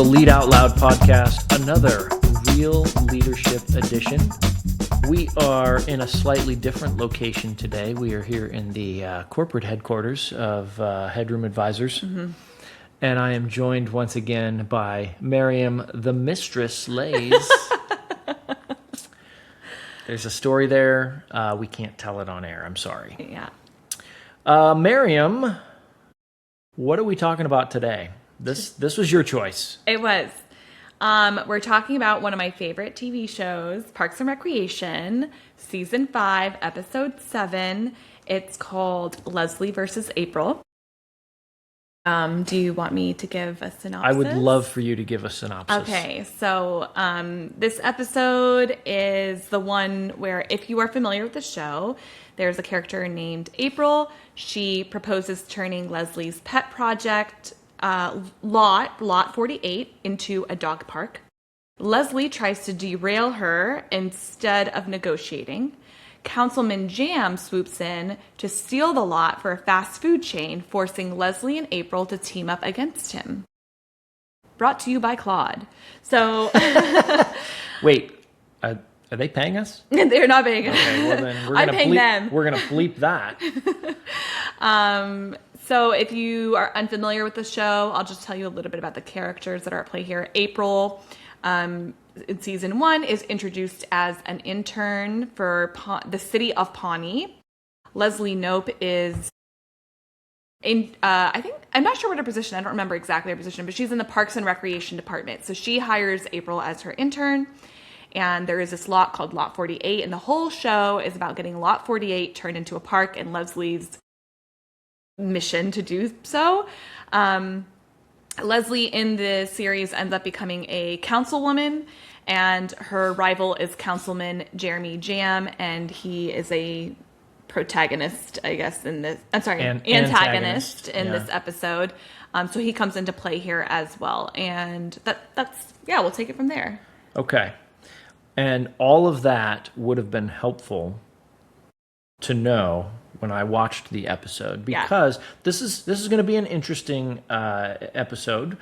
Lead Out Loud podcast, another Real Leadership edition. We are in a slightly different location today. We are here in the corporate headquarters of Headroom Advisors. Mm-hmm. And I am joined once again by Mariam, the Mistress Laes. There's a story there. We can't tell it on air. I'm sorry. Yeah. Mariam, what are we talking about today? This was your choice. It was. We're talking about one of my favorite TV shows, Parks and Recreation, Season 5, Episode 7. It's called Leslie versus April. Do you want me to give a synopsis? I would love for you to give a synopsis. Okay, so this episode is the one where, if you are familiar with the show, there's a character named April. She proposes turning Leslie's pet project, Lot 48, into a dog park. Leslie tries to derail her instead of negotiating. Councilman Jam swoops in to steal the lot for a fast food chain, forcing Leslie and April to team up against him. Brought to you by Claude. So, wait, are they paying us? They're not paying us. Okay, well then I'm paying them. We're gonna bleep that. So if you are unfamiliar with the show, I'll just tell you a little bit about the characters that are at play here. April, in season 1, is introduced as an intern for the city of Pawnee. Leslie Knope is in, I'm not sure what her position, I don't remember exactly her position, but she's in the Parks and Recreation department. So she hires April as her intern, and there is this lot called Lot 48, and the whole show is about getting Lot 48 turned into a park, and Leslie's mission to do so. Leslie in the series ends up becoming a councilwoman, and her rival is Councilman Jeremy Jam, and he is a protagonist, I guess, in this. I'm sorry, antagonist in this episode. So he comes into play here as well, and that's we'll take it from there. Okay, and all of that would have been helpful to know when I watched the episode, because this is going to be an interesting episode.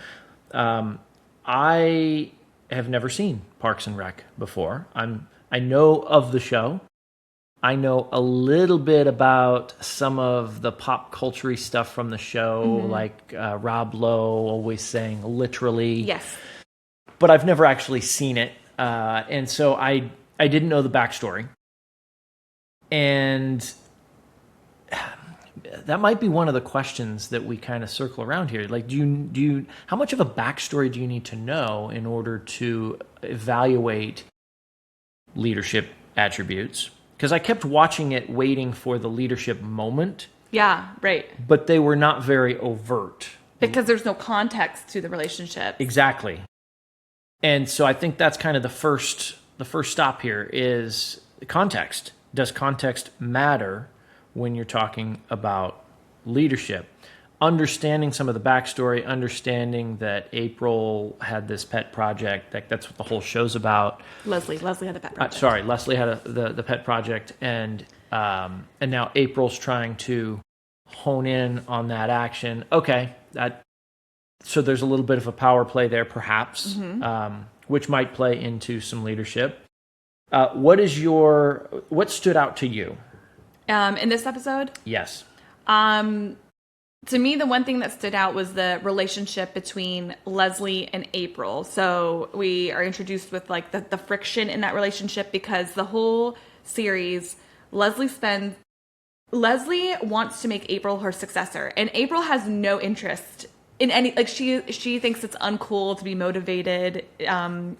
I have never seen Parks and Rec before. I know of the show. I know a little bit about some of the pop culture stuff from the show, like Rob Lowe always saying literally. Yes. But I've never actually seen it, and so I didn't know the backstory. And that might be one of the questions that we kind of circle around here. Like, do you how much of a backstory do you need to know in order to evaluate leadership attributes? Because I kept watching it, waiting for the leadership moment. Yeah, right. But they were not very overt. Because there's no context to the relationship. Exactly. And so I think that's kind of the first stop here is context. Does context matter when you're talking about leadership? Understanding some of the backstory, understanding that April had this pet project, that's what the whole show's about. Leslie had the pet project. Leslie had the pet project, and now April's trying to hone in on that action. Okay, so there's a little bit of a power play there, perhaps, which might play into some leadership. What stood out to you? In this episode? Yes. To me, the one thing that stood out was the relationship between Leslie and April. So we are introduced with like the friction in that relationship, because the whole series, Leslie wants to make April her successor, and April has no interest in any, like, she thinks it's uncool to be motivated,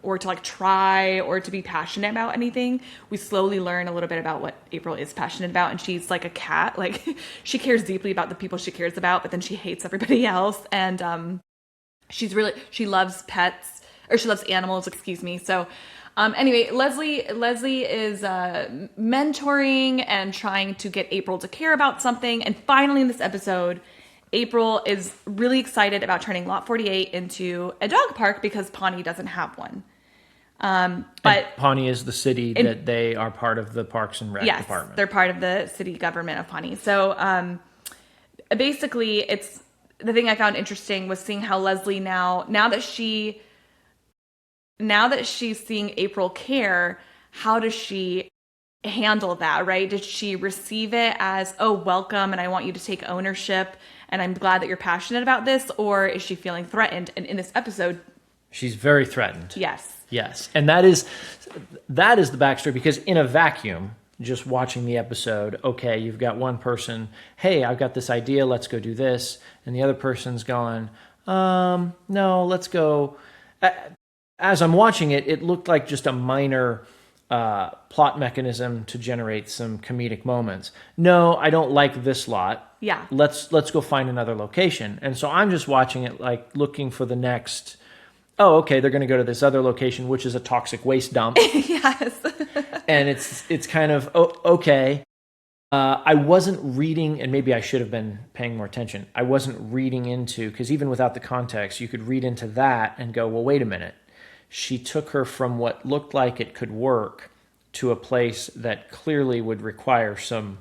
or to like try or to be passionate about anything. We slowly learn a little bit about what April is passionate about, and she's like a cat. Like, she cares deeply about the people she cares about, but then she hates everybody else. And she loves pets, or she loves animals, excuse me. So anyway, Leslie is mentoring and trying to get April to care about something, and finally in this episode, April is really excited about turning Lot 48 into a dog park because Pawnee doesn't have one. But Pawnee is the city that they are part of the Parks and Rec department. They're part of the city government of Pawnee. So basically, it's the thing I found interesting was seeing how Leslie now that she now that she's seeing April care, how does she handle that, right? Did she receive it as, oh, welcome, and I want you to take ownership, and I'm glad that you're passionate about this? Or is she feeling threatened? And in this episode, she's very threatened. Yes. Yes. And that is the backstory, because in a vacuum, just watching the episode, okay, you've got one person, hey, I've got this idea, let's go do this. And the other person's going, no, let's go. As I'm watching it, it looked like just a minor plot mechanism to generate some comedic moments. No, I don't like this lot. Yeah. Let's go find another location. And so I'm just watching it like looking for the next, oh, okay, they're going to go to this other location, which is a toxic waste dump. Yes. And it's kind of, oh, okay. I wasn't reading, and maybe I should have been paying more attention. I wasn't reading into, because even without the context, you could read into that and go, well, wait a minute. She took her from what looked like it could work to a place that clearly would require some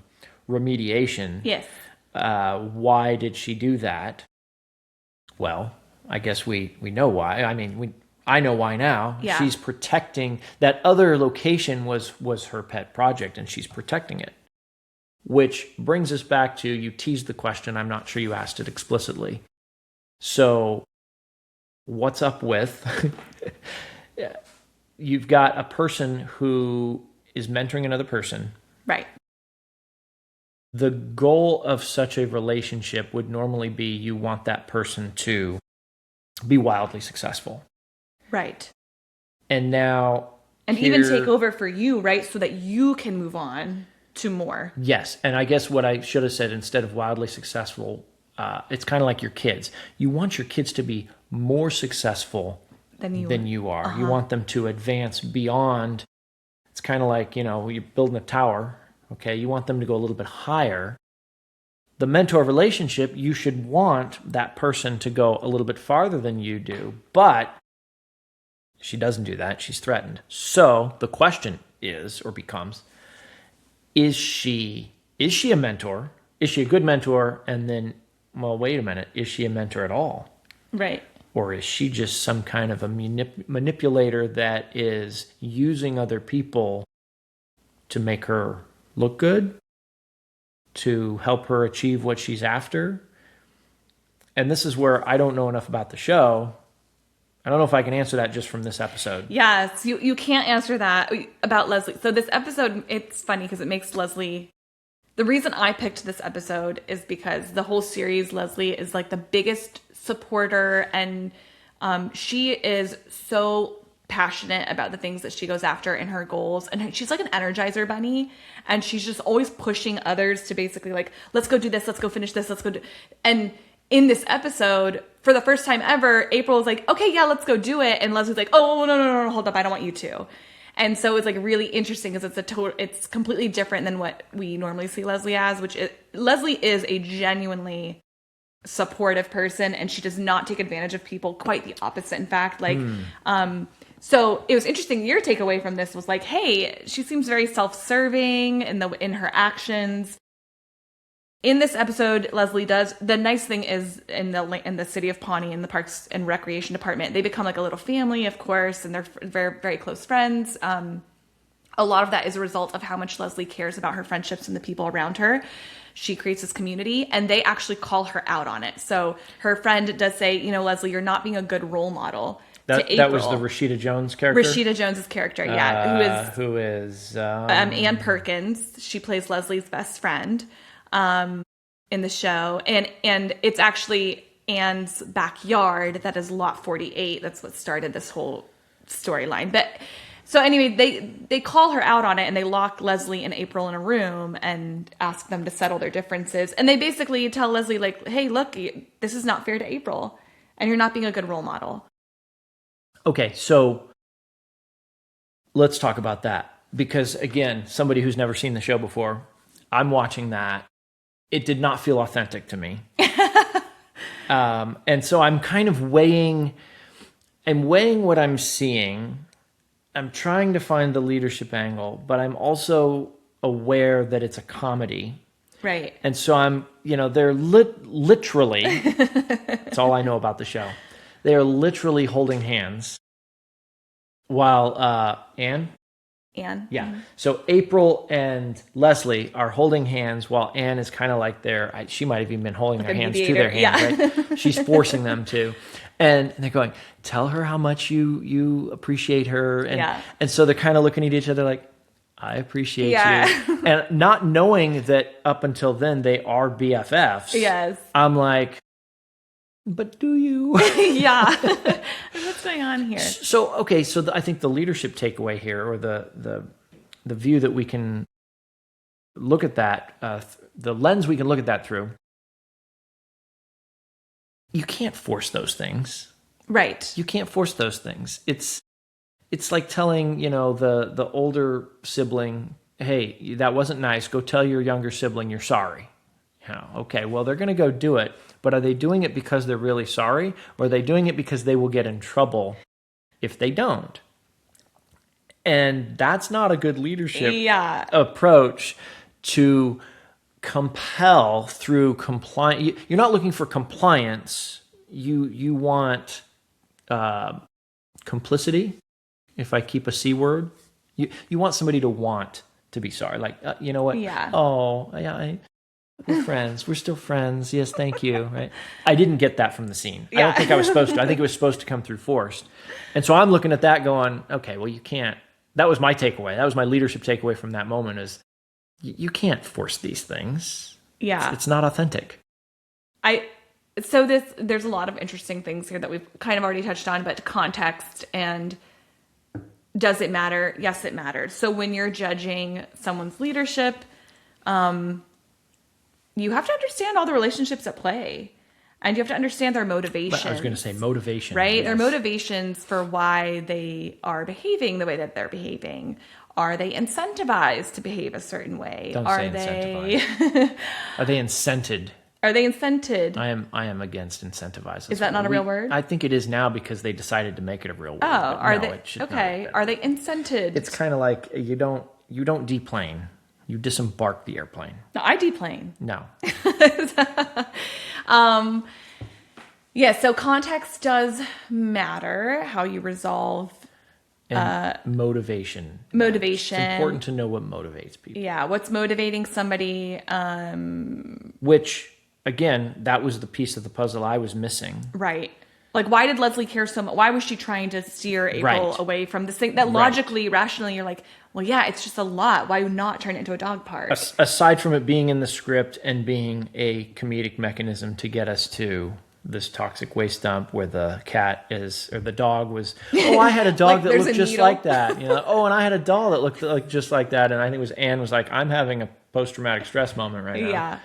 remediation. Yes. Why did she do that? Well, I guess we know why. I mean, I know why now. Yeah. She's protecting, that other location was her pet project, and she's protecting it. Which brings us back to, you teased the question, I'm not sure you asked it explicitly. So, what's up with, you've got a person who is mentoring another person. Right. The goal of such a relationship would normally be you want that person to be wildly successful. Right. And now... And even take over for you, right? So that you can move on to more. Yes. And I guess what I should have said, instead of wildly successful, it's kind of like your kids. You want your kids to be more successful than you are. Uh-huh. You want them to advance beyond. It's kind of like, you're building a tower. Okay. You want them to go a little bit higher. The mentor relationship, you should want that person to go a little bit farther than you do. But she doesn't do that. She's threatened. So the question is, or becomes, is she a mentor? Is she a good mentor? And then, well, wait a minute. Is she a mentor at all? Right. Or is she just some kind of a manipulator that is using other people to make her look good, to help her achieve what she's after? And this is where I don't know enough about the show. I don't know if I can answer that just from this episode. Yes, you can't answer that about Leslie. So this episode, it's funny because it makes Leslie... The reason I picked this episode is because the whole series, Leslie is like the biggest supporter, and she is so passionate about the things that she goes after and her goals. And she's like an Energizer bunny, and she's just always pushing others to basically like, let's go do this, let's go finish this, let's go do... And in this episode, for the first time ever, April is like, okay, yeah, let's go do it. And Leslie's like, oh, no, hold up, I don't want you to. And so it's like really interesting because it's completely different than what we normally see Leslie as, Leslie is a genuinely supportive person, and she does not take advantage of people. Quite the opposite, in fact. So it was interesting. Your takeaway from this was like, hey, she seems very self-serving in her actions. In this episode, Leslie does, the nice thing is in the city of Pawnee, in the Parks and Recreation Department, they become like a little family, of course, and they're very, very close friends. A lot of that is a result of how much Leslie cares about her friendships and the people around her. She creates this community, and they actually call her out on it. So her friend does say, Leslie, you're not being a good role model. That was the Rashida Jones character? Rashida Jones's character, yeah. Who is Ann Perkins. She plays Leslie's best friend. In the show, and it's actually Anne's backyard that is Lot 48. That's what started this whole storyline. But so anyway, they call her out on it, and they lock Leslie and April in a room and ask them to settle their differences. And they basically tell Leslie, like, hey, look, this is not fair to April, and you're not being a good role model. Okay, so let's talk about that, because again, somebody who's never seen the show before, I'm watching that. It did not feel authentic to me. And so I'm kind of weighing what I'm seeing. I'm trying to find the leadership angle, but I'm also aware that it's a comedy. Right. And so I'm, they're literally, that's all I know about the show. They are literally holding hands while Anne. Anne. Yeah. So April and Leslie are holding hands while Anne is kind of like she might have even been holding Like their a hands mediator. to their hands, Yeah. right? She's forcing them to. And they're going, tell her how much you appreciate her. And so they're kind of looking at each other like, I appreciate you. And not knowing that up until then they are BFFs. Yes. I'm like, but do you? Yeah. What's going on here? So, okay, so I think the leadership takeaway here, or the view that we can look at that, the lens we can look at that through, you can't force those things. Right. You can't force those things. It's like telling, the older sibling, hey, that wasn't nice. Go tell your younger sibling you're sorry. Okay, well, they're going to go do it, but are they doing it because they're really sorry, or are they doing it because they will get in trouble if they don't? And that's not a good leadership approach to compel through compliance. You're not looking for compliance. You want complicity, if I keep a C word. You want somebody to want to be sorry. Like, you know what? Yeah. Oh, yeah, we're friends. We're still friends. Yes, thank you. Right? I didn't get that from the scene. I don't think I was supposed to. I think it was supposed to come through forced. And so I'm looking at that going, okay, well, you can't. That was my takeaway. That was my leadership takeaway from that moment is you can't force these things. Yeah. It's not authentic. There's a lot of interesting things here that we've kind of already touched on, but context and does it matter? Yes, it matters. So when you're judging someone's leadership, you have to understand all the relationships at play, and you have to understand their motivations. I was going to say motivation. Right? Yes. Their motivations for why they are behaving the way that they're behaving. Are they incentivized to behave a certain way? Don't say incentivized. Are they incented? Are they incented? I am against incentivized. Is that not a real word? I think it is now because they decided to make it a real word. Oh, are they? Okay. Are they incented? It's kind of like you don't deplane. You disembark the airplane. No, I deplane. No. So context does matter, how you resolve. And motivation. Motivation. It's important to know what motivates people. Yeah, what's motivating somebody. Which, again, that was the piece of the puzzle I was missing. Right. Like, why did Leslie care so much? Why was she trying to steer April away from this thing that logically, rationally, you're like, well, yeah, it's just a lot. Why not turn it into a dog park? Aside from it being in the script and being a comedic mechanism to get us to this toxic waste dump where the dog was, I had a dog that looked just like that. And I had a doll that looked like just like that. And I think it was Anne was like, I'm having a post-traumatic stress moment right now.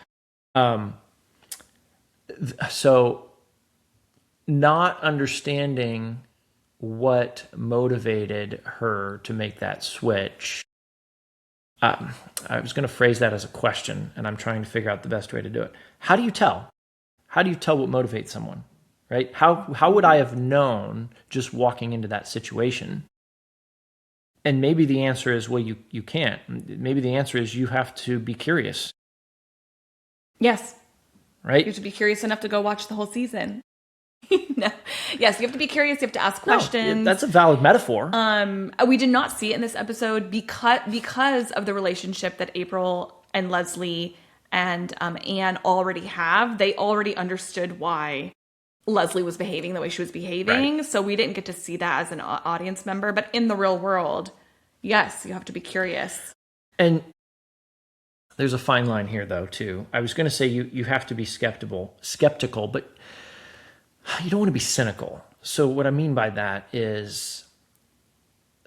Yeah. So not understanding what motivated her to make that switch. I was going to phrase that as a question, and I'm trying to figure out the best way to do it. How do you tell? How do you tell what motivates someone, right? How would I have known just walking into that situation? And maybe the answer is, well, you can't. Maybe the answer is you have to be curious. Yes. Right? You have to be curious enough to go watch the whole season. No. Yes, you have to be curious. You have to ask questions. No, that's a valid metaphor. We did not see it in this episode because of the relationship that April and Leslie and Anne already have. They already understood why Leslie was behaving the way she was behaving. Right. So we didn't get to see that as an audience member. But in the real world, yes, you have to be curious. There's a fine line here, though, too. I was going to say you have to be skeptical, but you don't want to be cynical. So what I mean by that is,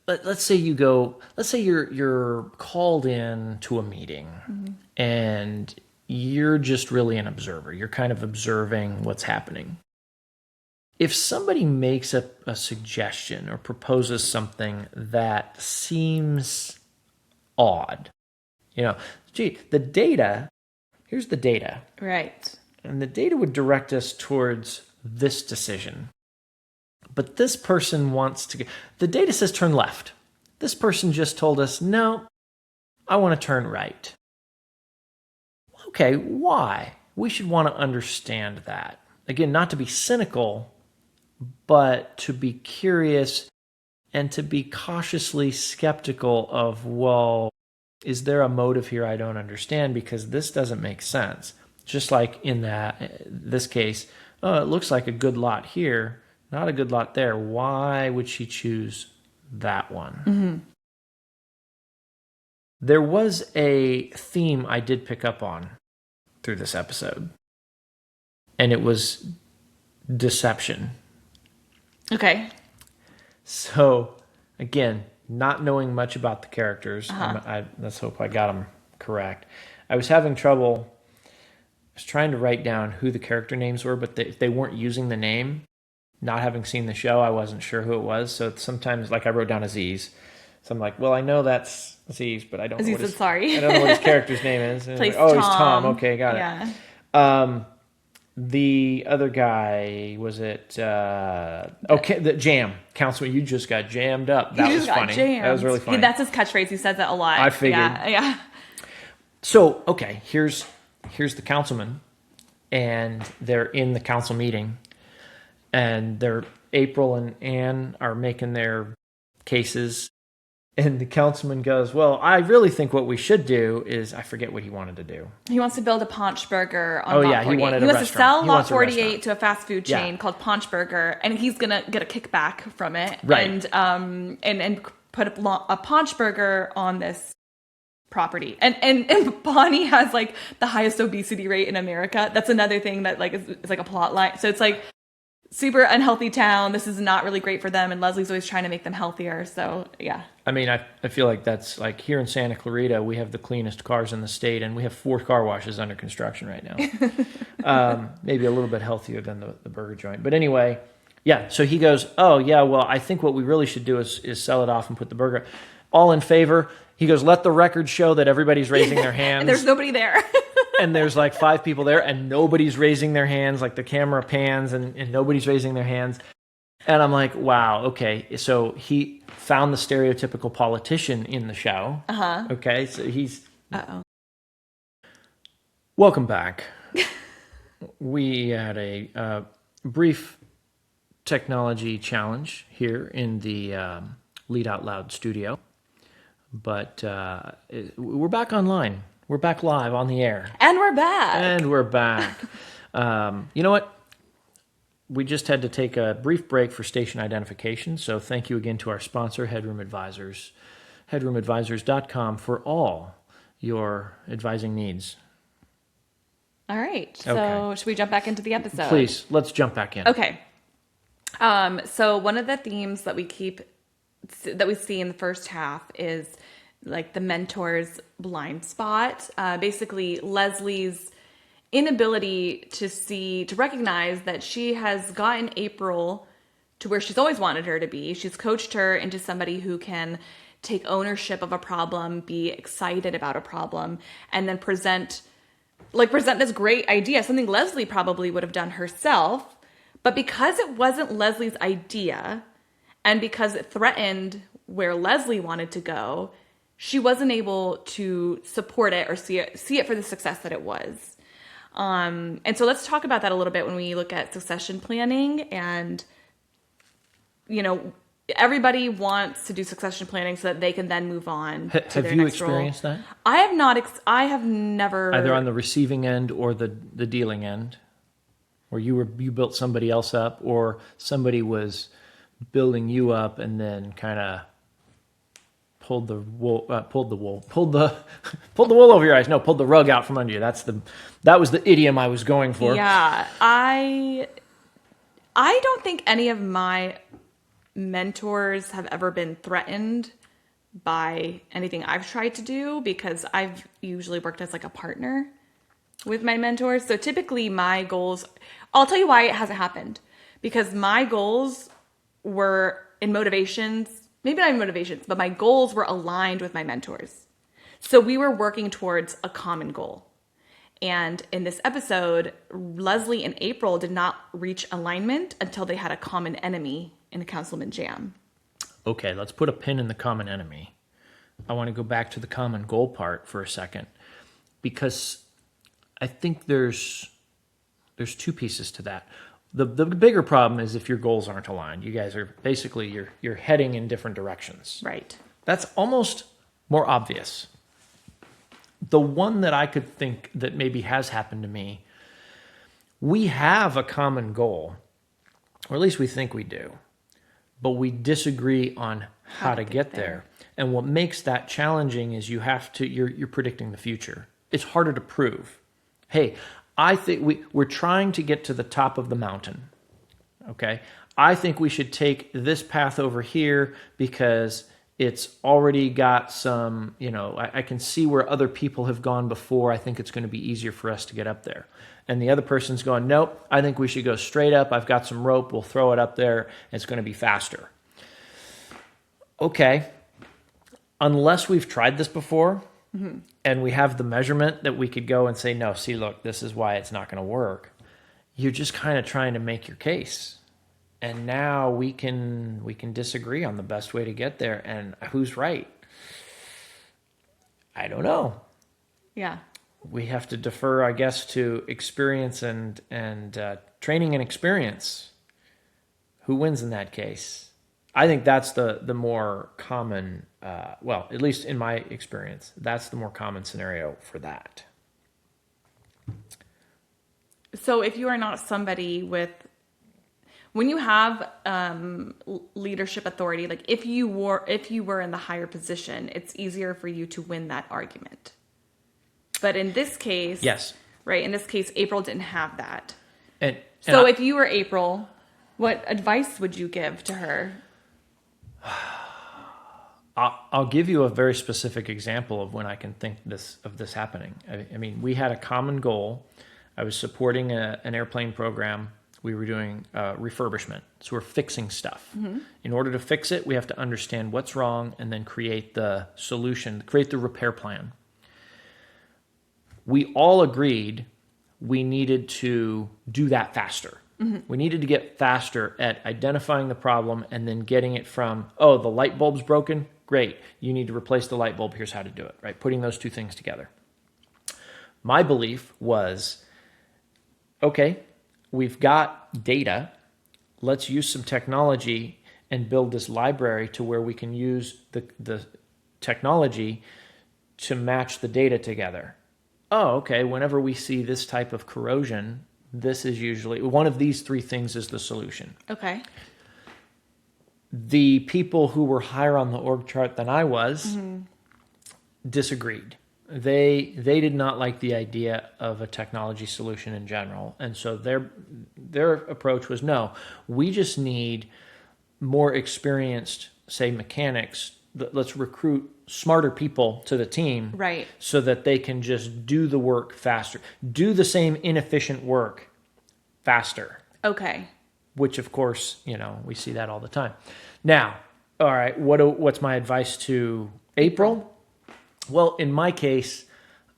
let's say you're called in to a meeting, mm-hmm. and you're just really an observer. You're kind of observing what's happening. If somebody makes a suggestion or proposes something that seems odd, here's the data. Right. And the data would direct us towards this decision. But this person wants to... The data says turn left. This person just told us, no, I want to turn right. Okay, why? We should want to understand that. Again, not to be cynical, but to be curious and to be cautiously skeptical of, well, is there a motive here I don't understand? Because this doesn't make sense. Just like in this case, oh, it looks like a good lot here, not a good lot there. Why would she choose that one? Mm-hmm. There was a theme I did pick up on through this episode, and it was deception. Okay. So, again, not knowing much about the characters, let's hope I got them correct. I was having trouble. I was trying to write down who the character names were, but they weren't using the name. Not having seen the show, I wasn't sure who it was. So sometimes, like, I wrote down Aziz. So I'm like, well, I know that's Aziz, but I don't know what his, I don't know what his character's name is. Plays like, oh, Tom. he's Tom. Okay, got Yeah. it. The other guy, was it... the Jam. Councilman, you just got jammed up. That was funny. That was really funny. That's his catchphrase. He says that a lot. I figured. Yeah. So, okay, here's the councilman, and they're in the council meeting, and April and Ann are making their cases, and the councilman goes, well, I really think what we should do is, I forget what he wanted to do. He wants to build a Paunch Burger on Oh, Lot yeah, 48. He wants to sell Lot 48 restaurant. to a fast food chain called Paunch Burger, and he's going to get a kickback from it. Right. And put a Paunch Burger on this property. And Bonnie has like the highest obesity rate in America. That's another thing that like is like a plot line. So it's like super unhealthy town. This is not really great for them, and Leslie's always trying to make them healthier. So yeah. I mean, I feel like that's like here in Santa Clarita, we have the cleanest cars in the state, and we have 4 car washes under construction right now. Maybe a little bit healthier than the burger joint. But anyway, yeah, so he goes, oh, yeah, well, I think what we really should do is sell it off and put the burger. All in favor. He goes, let the record show that everybody's raising their hands. And there's nobody there. And there's like 5 people there, and nobody's raising their hands. Like the camera pans, and nobody's raising their hands. And I'm like, wow, okay. So he found the stereotypical politician in the show. Uh-huh. Okay, so he's... Uh-oh. Welcome back. We had a brief technology challenge here in the Lead Out Loud studio. But we're back online. We're back live on the air. And we're back. And we're back. You know what? We just had to take a brief break for station identification, so thank you again to our sponsor, Headroom Advisors. HeadroomAdvisors.com for all your advising needs. All right. So should we jump back into the episode? Please, let's jump back in. Okay. So one of the themes that we see in the first half is like the mentor's blind spot. Basically, Leslie's inability to recognize that she has gotten April to where she's always wanted her to be. She's coached her into somebody who can take ownership of a problem, be excited about a problem, and then present this great idea, something Leslie probably would have done herself. But because it wasn't Leslie's idea, and because it threatened where Leslie wanted to go, she wasn't able to support it or see it for the success that it was. And so let's talk about that a little bit when we look at succession planning. And, you know, everybody wants to do succession planning so that they can then move on to their next role. Have you experienced that? I have not. I have never. Either on the receiving end or the dealing end, where you built somebody else up, or somebody was building you up and then kind of pulled the wool over your eyes. No, pulled the rug out from under you. That was the idiom I was going for. Yeah, I don't think any of my mentors have ever been threatened by anything I've tried to do, because I've usually worked as like a partner with my mentors. So typically my goals, I'll tell you why it hasn't happened, because my goals were in motivations, maybe not in motivations, but my goals were aligned with my mentors. So we were working towards a common goal. And in this episode, Leslie and April did not reach alignment until they had a common enemy in Councilman Jam. Okay, let's put a pin in the common enemy. I want to go back to the common goal part for a second, because I think there's 2 pieces to that. The bigger problem is if your goals aren't aligned. You guys are basically, you're heading in different directions. Right. That's almost more obvious. The one that I could think that maybe has happened to me, we have a common goal, or at least we think we do, but we disagree on how to get there. And what makes that challenging is you're predicting the future. It's harder to prove. Hey, I think we're trying to get to the top of the mountain. Okay. I think we should take this path over here because it's already got some, I can see where other people have gone before. I think it's going to be easier for us to get up there. And the other person's going, nope, I think we should go straight up. I've got some rope. We'll throw it up there. It's going to be faster. Okay. Unless we've tried this before and we have the measurement that we could go and say, no, see, look, this is why it's not going to work. You're just kind of trying to make your case. And now we can disagree on the best way to get there. And who's right? I don't know. Yeah. We have to defer, I guess, to experience and training and experience. Who wins in that case? I think that's the more common, at least in my experience, that's the more common scenario for that. So if you are not somebody when you have leadership authority, like if you were in the higher position, it's easier for you to win that argument. But in this case, yes, right. In this case, April didn't have that. And so if you were April, what advice would you give to her? I'll give you a very specific example of when I can think of this happening. I mean, we had a common goal. I was supporting an airplane program. We were doing refurbishment. So we're fixing stuff. Mm-hmm. In order to fix it, we have to understand what's wrong and then create the solution, create the repair plan. We all agreed we needed to do that faster. Mm-hmm. We needed to get faster at identifying the problem and then getting it from, the light bulb's broken. Great. You need to replace the light bulb. Here's how to do it, right? Putting those two things together. My belief was, okay, we've got data. Let's use some technology and build this library to where we can use the technology to match the data together. Oh, okay. Whenever we see this type of corrosion, this is usually one of these three things is the solution. Okay. The people who were higher on the org chart than I was disagreed. They did not like the idea of a technology solution in general. And so their approach was, no, we just need more experienced, say, mechanics. Let's recruit smarter people to the team, right, so that they can just do the work faster, do the same inefficient work faster. Okay. Which, of course, we see that all the time. Now, all right, what's my advice to April? Well, in my case,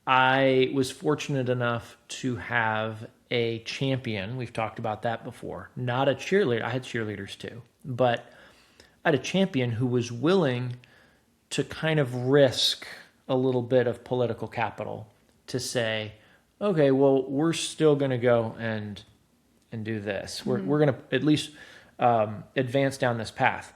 I was fortunate enough to have a champion. We've talked about that before. Not a cheerleader. I had cheerleaders too. But I had a champion who was willing to kind of risk a little bit of political capital to say, okay, well, we're still going to go and do this. We're going to at least advance down this path.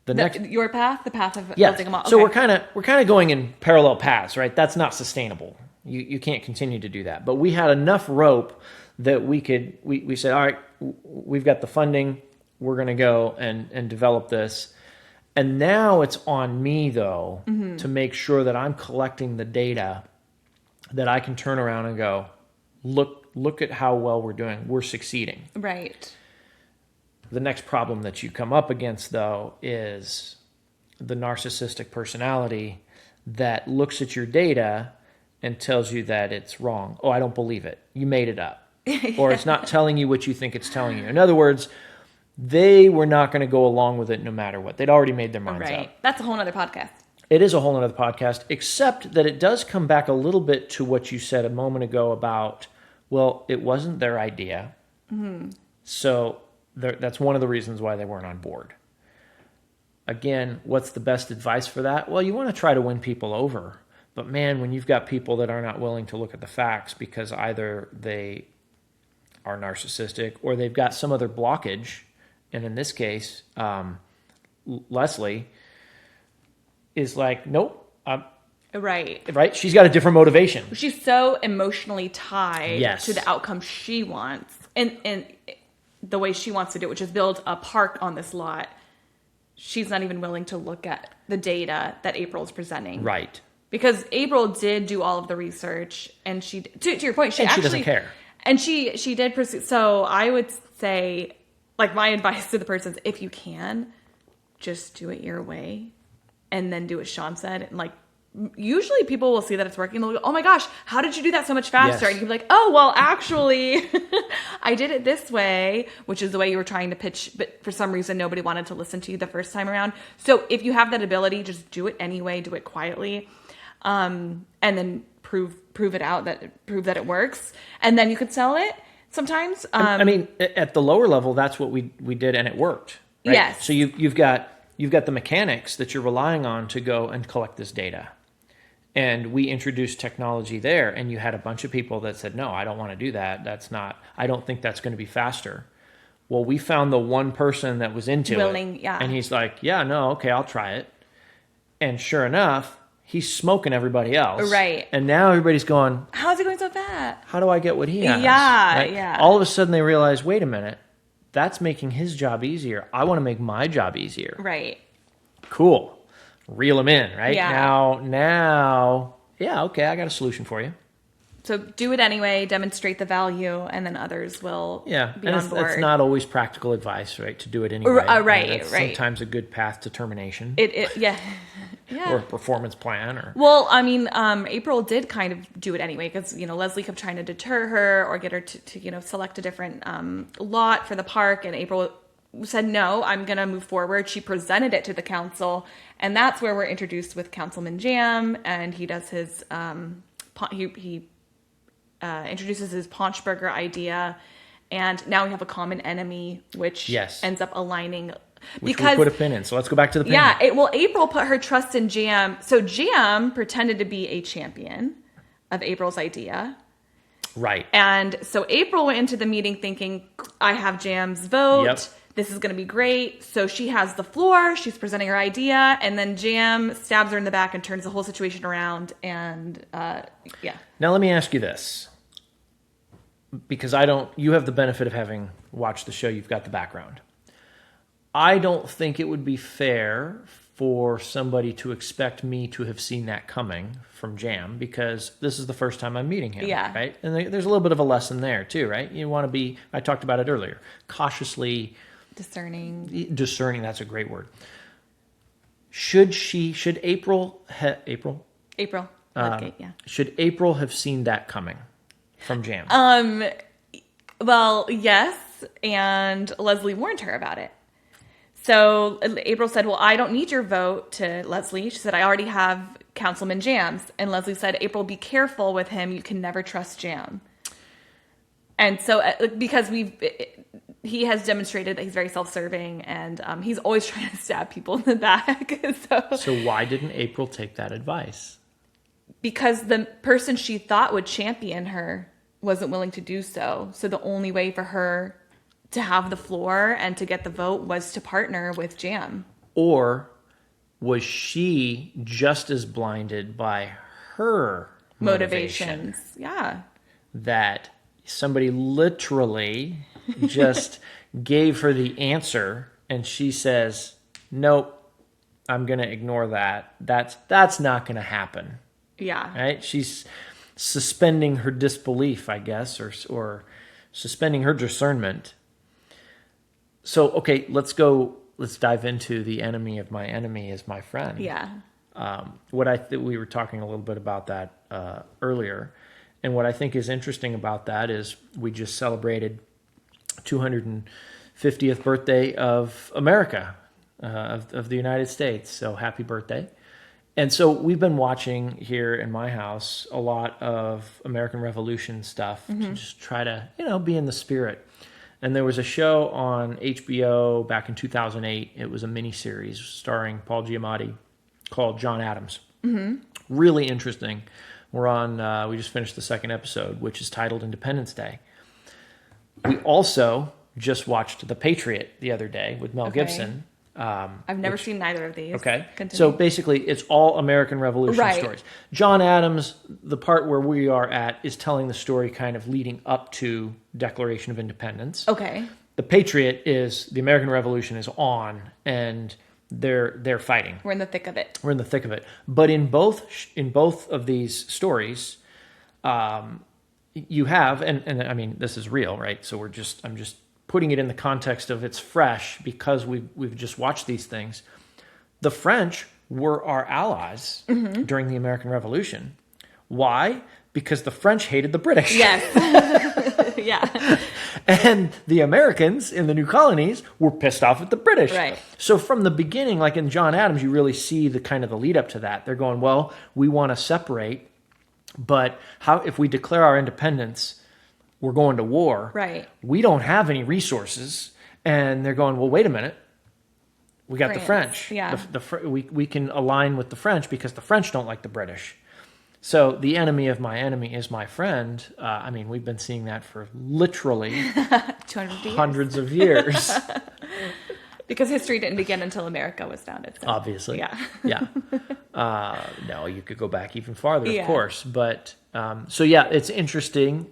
Your path, the path of yes. building them all. Okay. So we're kind of going in parallel paths, right? That's not sustainable. You can't continue to do that. But we had enough rope that we said, all right, we've got the funding. We're going to go and develop this. And now it's on me, though, to make sure that I'm collecting the data that I can turn around and go, look at how well we're doing. We're succeeding. Right. The next problem that you come up against, though, is the narcissistic personality that looks at your data and tells you that it's wrong. Oh, I don't believe it. You made it up. Or it's not telling you what you think it's telling you. In other words, they were not going to go along with it no matter what. They'd already made their minds up. That's a whole other podcast. It is a whole other podcast, except that it does come back a little bit to what you said a moment ago about, well, it wasn't their idea. Mm-hmm. So that's one of the reasons why they weren't on board. Again, what's the best advice for that? Well, you want to try to win people over. But man, when you've got people that are not willing to look at the facts because either they are narcissistic, or they've got some other blockage. And in this case, Leslie is like, nope. Right. She's got a different motivation. She's so emotionally tied Yes. to the outcome she wants and the way she wants to do it, which is build a park on this lot. She's not even willing to look at the data that April's presenting. Right. Because April did do all of the research, and she, to your point, she doesn't care. And she did pursue. So I would say, like, my advice to the person is, if you can, just do it your way, and then do what Sean said. And like, usually people will see that it's working. They'll go, "Oh my gosh, how did you do that so much faster?" Yes. And you can be like, "Oh, well, actually, I did it this way," which is the way you were trying to pitch, but for some reason nobody wanted to listen to you the first time around. So if you have that ability, just do it anyway. Do it quietly, and then prove that it works, and then you could sell it. Sometimes, I mean, at the lower level, that's what we did, and it worked. Right? Yes. So you've got the mechanics that you're relying on to go and collect this data. And we introduced technology there, and you had a bunch of people that said, "No, I don't want to do that. I don't think that's going to be faster." Well, we found the one person that was into it. Yeah. And he's like, "Yeah, no, okay, I'll try it." And sure enough, he's smoking everybody else. Right. And now everybody's going, "How is it going so fast?" "How do I get what he has?" Yeah, right? yeah. All of a sudden they realize, wait a minute, that's making his job easier. I want to make my job easier. Right. Cool. Reel him in, right? Yeah. Now, yeah, okay, I got a solution for you. So do it anyway, demonstrate the value, and then others will be and on board. it's not always practical advice, right? To do it anyway. Right. Sometimes a good path to termination. Yeah. Or a performance plan. Well, I mean, April did kind of do it anyway because, Leslie kept trying to deter her or get her to select a different lot for the park. And April said, "No, I'm going to move forward." She presented it to the council. And that's where we're introduced with Councilman Jam. And he does his, he introduces his Paunchburger idea. And now we have a common enemy, which ends up aligning. Which we put a pin in. So let's go back to the pin. Yeah. April put her trust in Jam. So Jam pretended to be a champion of April's idea. Right. And so April went into the meeting thinking, I have Jam's vote. Yep. This is going to be great. So she has the floor. She's presenting her idea. And then Jam stabs her in the back and turns the whole situation around. And Now let me ask you this. Because you have the benefit of having watched the show. You've got the background. I don't think it would be fair for somebody to expect me to have seen that coming from Jam, because this is the first time I'm meeting him, right? And there's a little bit of a lesson there too, right? You want to be, I talked about it earlier, cautiously discerning, that's a great word. Should April, Ludgate, should April have seen that coming from Jam? Well, yes, and Leslie warned her about it. So April said, "Well, I don't need your vote," to Leslie. She said, "I already have Councilman Jam's." And Leslie said, "April, be careful with him. You can never trust Jam." And so because he has demonstrated that he's very self-serving, and he's always trying to stab people in the back. So why didn't April take that advice? Because the person she thought would champion her wasn't willing to do so. So the only way for her to have the floor and to get the vote was to partner with Jam. Or was she just as blinded by her motivations? Yeah. That somebody literally just gave her the answer and she says, "Nope, I'm going to ignore that. That's not going to happen." Yeah. Right? She's suspending her disbelief, I guess, or suspending her discernment. So, okay, let's dive into the enemy of my enemy is my friend. Yeah. We were talking a little bit about that earlier. And what I think is interesting about that is we just celebrated 250th birthday of America, of the United States. So happy birthday. And so we've been watching here in my house a lot of American Revolution stuff to just try to, be in the spirit. And there was a show on HBO back in 2008. It was a miniseries starring Paul Giamatti called John Adams. Mm-hmm. Really interesting. We just finished the second episode, which is titled Independence Day. We also just watched The Patriot the other day with Mel Okay. Gibson. I've never seen neither of these. Okay. Continue. So basically, it's all American Revolution Right. stories. John Adams, the part where we are at, is telling the story kind of leading up to Declaration of Independence. Okay. The Patriot is the American Revolution is on, and they're fighting. We're in the thick of it. We're in the thick of it. But in both of these stories, you have, and I mean, this is real, right? So I'm just putting it in the context of it's fresh because we've just watched these things. The French were our allies during the American Revolution. Why? Because the French hated the British. Yes. Yeah. And the Americans in the new colonies were pissed off at the British. Right. So from the beginning, like in John Adams, you really see the kind of the lead up to that. They're going, well, we want to separate, but how if we declare our independence, we're going to war. Right. We don't have any resources. And they're going, well, wait a minute. We got the French. Yeah. We can align with the French because the French don't like the British. So the enemy of my enemy is my friend. I mean, we've been seeing that for literally 250 hundreds of years. Because history didn't begin until America was founded. So. Obviously. Yeah. Yeah. No, you could go back even farther, Yeah. of course. But so yeah, it's interesting.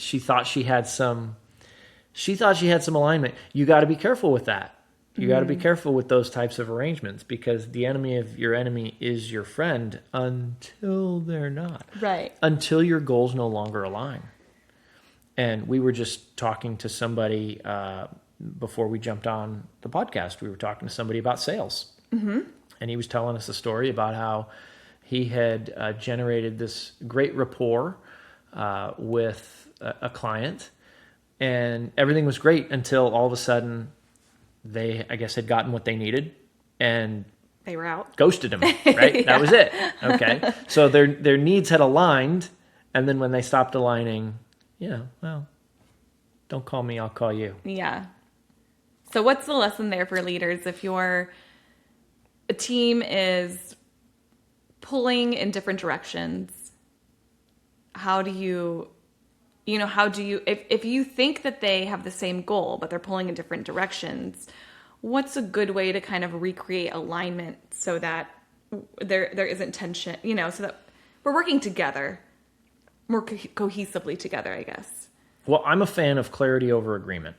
She thought she had some alignment. You got to be careful with that. You got to be careful with those types of arrangements because the enemy of your enemy is your friend until they're not. Right. Until your goals no longer align. And we were just talking to somebody before we jumped on the podcast. We were talking to somebody about sales. Mm-hmm. And he was telling us a story about how he had generated this great rapport with a client. And everything was great until all of a sudden they, I guess, had gotten what they needed and They were out. ghosted him, right? Yeah. That was it. Okay. So their needs had aligned. And then when they stopped aligning, well, don't call me, I'll call you. Yeah. So what's the lesson there for leaders if your team is pulling in different directions? How do you if you think that they have the same goal but they're pulling in different directions, what's a good way to kind of recreate alignment so that there isn't tension, so that we're working together more cohesively together, I guess. Well, I'm a fan of clarity over agreement.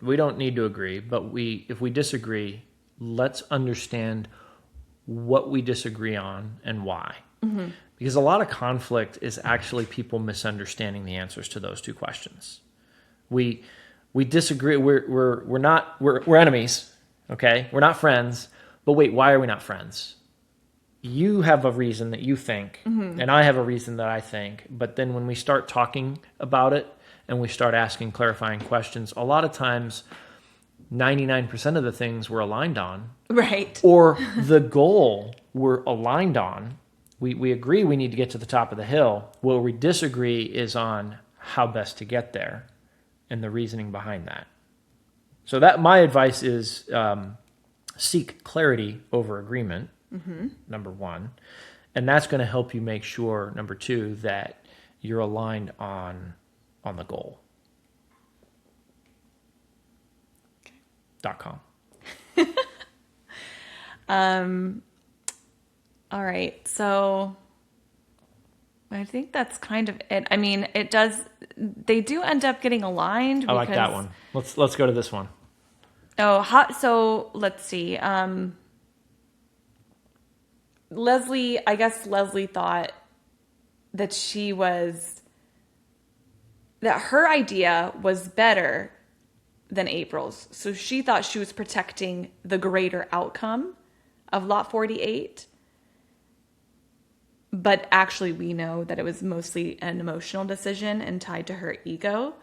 We don't need to agree, but if we disagree, let's understand what we disagree on and why. Mm-hmm. Because a lot of conflict is actually people misunderstanding the answers to those two questions. We disagree. We're enemies. Okay, we're not friends. But wait, why are we not friends? You have a reason that you think, and I have a reason that I think. But then when we start talking about it and we start asking clarifying questions, a lot of times 99% of the things we're aligned on, right, or the goal we're aligned on, we agree we need to get to the top of the hill. Where we disagree is on how best to get there and the reasoning behind that. So that my advice is seek clarity over agreement, number one. And that's going to help you make sure, number two, that you're aligned on the goal. .com. All right. So I think that's kind of it. I mean, they do end up getting aligned. I like that one. Let's go to this one. So let's see. Leslie thought that her idea was better than April's. So she thought she was protecting the greater outcome of Lot 48. But actually we know that it was mostly an emotional decision and tied to her ego.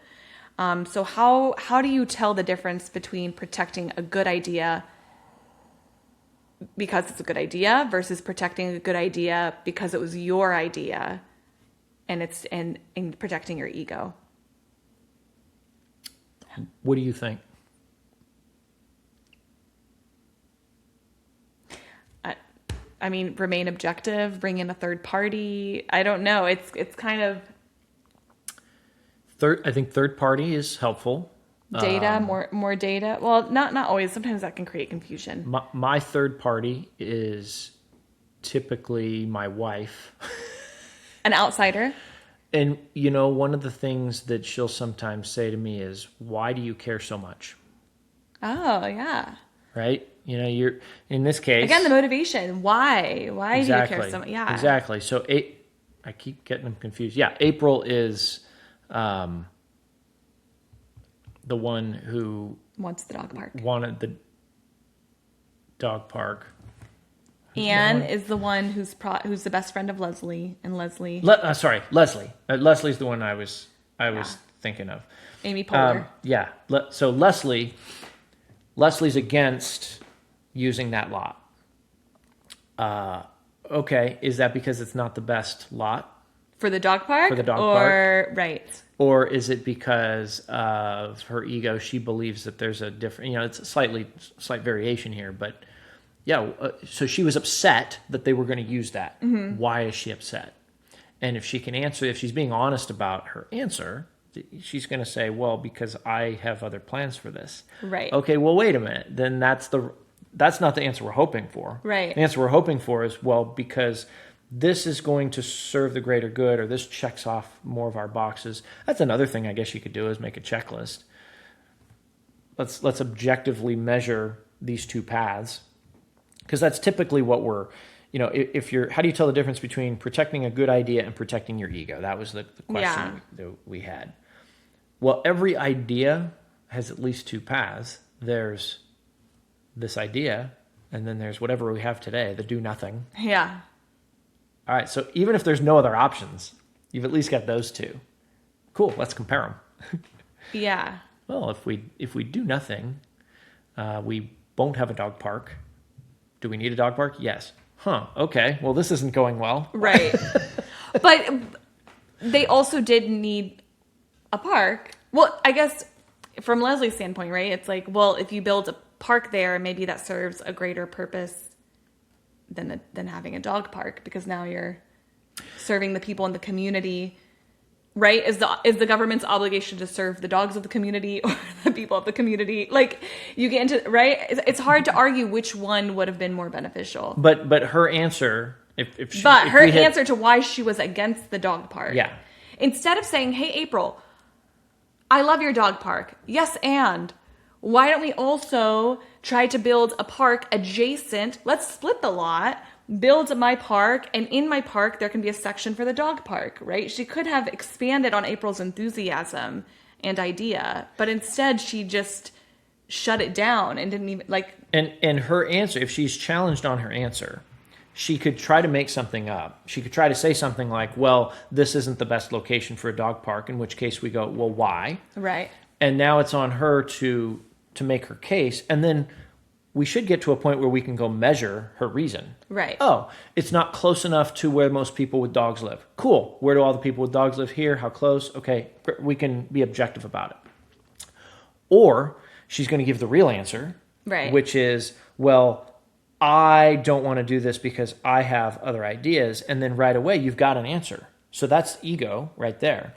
So how do you tell the difference between protecting a good idea because it's a good idea versus protecting a good idea because it was your idea and protecting your ego? What do you think? I mean, remain objective, bring in a third party. I don't know. It's kind of... I think third party is helpful. Data, more data. Well, not always. Sometimes that can create confusion. My third party is typically my wife. An outsider. And, you know, one of the things that she'll sometimes say to me is, why do you care so much? Oh, yeah. Right? You know, you're, in this case. Again, the motivation. Why? Why exactly, do you care so much? Yeah. Exactly. So, I keep getting them confused. Yeah, April is the one who wants the dog park. wanted the dog park. Anne is the one who's the best friend of Leslie, and Leslie. Sorry, Leslie. Leslie's the one I was thinking of. Amy Poehler. Yeah. So Leslie's against using that lot. Okay, is that because it's not the best lot For the dog park? For the dog park. Right. Or is it because of her ego? She believes that there's a different, you know, it's a slight variation here, but yeah. So she was upset that they were going to use that. Mm-hmm. Why is she upset? And if she can answer, if she's being honest about her answer, she's going to say, well, because I have other plans for this. Right. Okay, well, wait a minute. Then that's not the answer we're hoping for. Right. The answer we're hoping for is, well, because this is going to serve the greater good, or this checks off more of our boxes. That's another thing I guess you could do, is make a checklist. Let's objectively measure these two paths, because that's typically what we're, you know, if you're, how do you tell the difference between protecting a good idea and protecting your ego? That was the question that we had. Well, every idea has at least two paths. There's this idea, and then there's whatever we have today, the do nothing. Yeah. All right, so even if there's no other options, you've at least got those two. Cool, let's compare them. Yeah. Well, if we do nothing, we won't have a dog park. Do we need a dog park? Yes. Huh, okay, well, this isn't going well. Right. But they also did need a park. Well, I guess from Leslie's standpoint, right, it's like, well, if you build a park there, maybe that serves a greater purpose than having a dog park, because now you're serving the people in the community, right? Is the government's obligation to serve the dogs of the community or the people of the community? Like, you get into, right? It's hard to argue which one would have been more beneficial. But her answer, answer to why she was against the dog park. Yeah. Instead of saying, hey, April, I love your dog park. Yes, and why don't we also try to build a park adjacent? Let's split the lot, build my park, and in my park, there can be a section for the dog park, right? She could have expanded on April's enthusiasm and idea, but instead she just shut it down and didn't even, like... And her answer, if she's challenged on her answer, she could try to make something up. She could try to say something like, well, this isn't the best location for a dog park, in which case we go, well, why? Right. And now it's on her to make her case, and then we should get to a point where we can go measure her reason. Right. Oh, it's not close enough to where most people with dogs live. Cool. Where do all the people with dogs live here? How close? Okay, we can be objective about it. Or she's going to give the real answer, right, which is, well, I don't want to do this because I have other ideas, and then right away you've got an answer. So that's ego right there.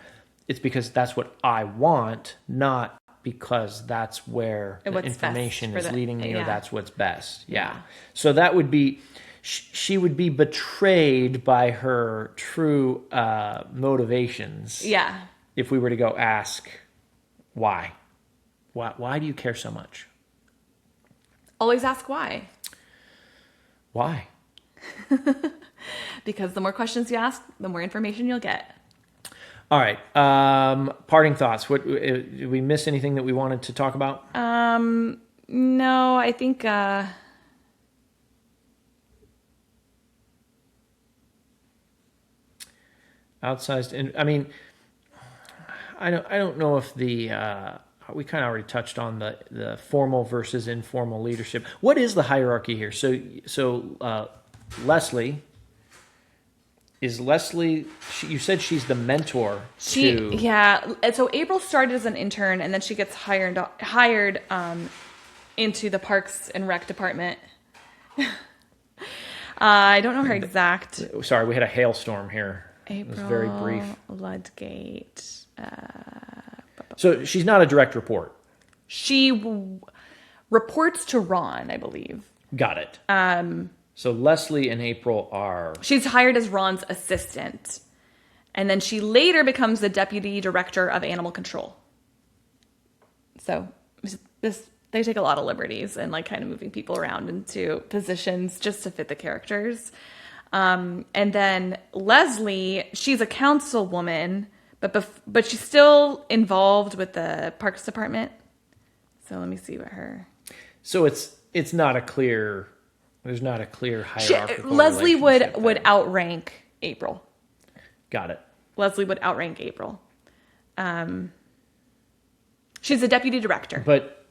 It's because that's what I want, not because that's where the information is leading me, or that's what's best. Yeah. So that would be, she would be betrayed by her true motivations. Yeah. If we were to go ask, why? Why do you care so much? Always ask why. Why? Because the more questions you ask, the more information you'll get. All right. Parting thoughts. Did we miss anything that we wanted to talk about? No, I think outsized. And I mean, I don't know if we kind of already touched on the formal versus informal leadership. What is the hierarchy here? So Leslie. Is Leslie, you said she's the mentor to... Yeah. And so April started as an intern, and then she gets hired into the Parks and Rec department. I don't know her exact... Sorry, we had a hailstorm here. April It was very brief. Ludgate. So she's not a direct report. She reports to Ron, I believe. Got it. So Leslie and April are... She's hired as Ron's assistant. And then she later becomes the deputy director of animal control. So they take a lot of liberties and like kind of moving people around into positions just to fit the characters. And then Leslie, she's a councilwoman, but she's still involved with the Parks Department. So let me see what her... So it's not a clear... There's not a clear hierarchical Leslie relationship would there. outrank April. Got it. Leslie would outrank April. She's a deputy director.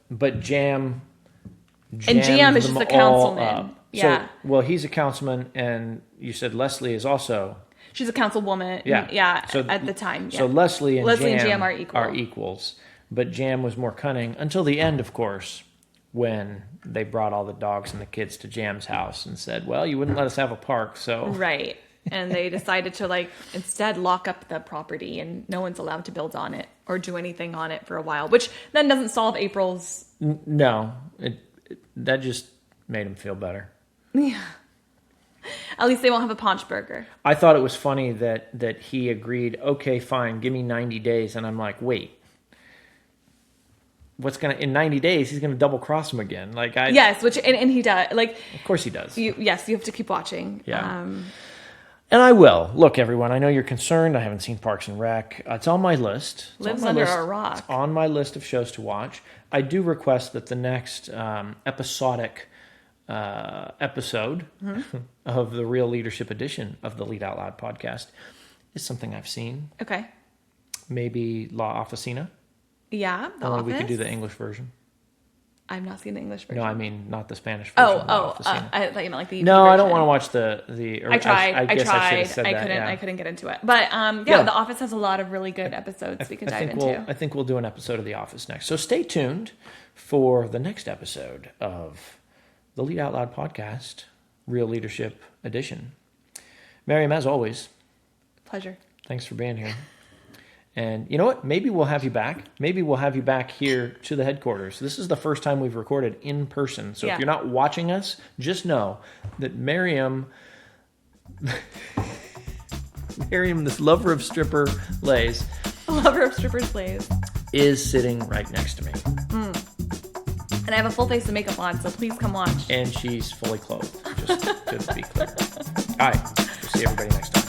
But Jam is just a councilman. Up. Yeah. So, well, he's a councilman, and you said Leslie is also... She's a councilwoman. Yeah. So, at the time. Yeah. So Leslie and Jam are equal. equals. But Jam was more cunning until the end, of course, when they brought all the dogs and the kids to Jam's house and said, well, you wouldn't let us have a park, so... Right. And they decided to instead lock up the property and no one's allowed to build on it or do anything on it for a while, which then doesn't solve April's... No. That just made him feel better. Yeah. At least they won't have a paunch burger. I thought it was funny that he agreed, okay, fine, give me 90 days. And I'm like, wait. In 90 days, he's going to double cross him again. Yes, and he does. Of course he does. You have to keep watching. Yeah. And I will. Look, everyone, I know you're concerned. I haven't seen Parks and Rec. It's on my list. Lives under a rock. It's on my list of shows to watch. I do request that the next episodic episode of the Real Leadership edition of the Lead Out Loud podcast is something I've seen. Okay. Maybe La Oficina. Yeah, The Office. We could do the English version. I've not seen the English version. No, I mean not the Spanish version. I thought you meant like the. No, version. I don't want to watch the. I tried. I guess I should have said I that. couldn't. Yeah. I couldn't get into it. But The Office has a lot of really good episodes we can dive into. I think we'll do an episode of The Office next. So stay tuned for the next episode of the Lead Out Loud podcast, Real Leadership Edition. Mariam, as always, Pleasure. Thanks for being here. And you know what? Maybe we'll have you back. Maybe we'll have you back here to the headquarters. This is the first time we've recorded in person. So if you're not watching us, just know that Mariam, this lover of stripper Laes, is sitting right next to me. And I have a full face of makeup on, so please come watch. And she's fully clothed, just to be clear. All right. We'll see everybody next time.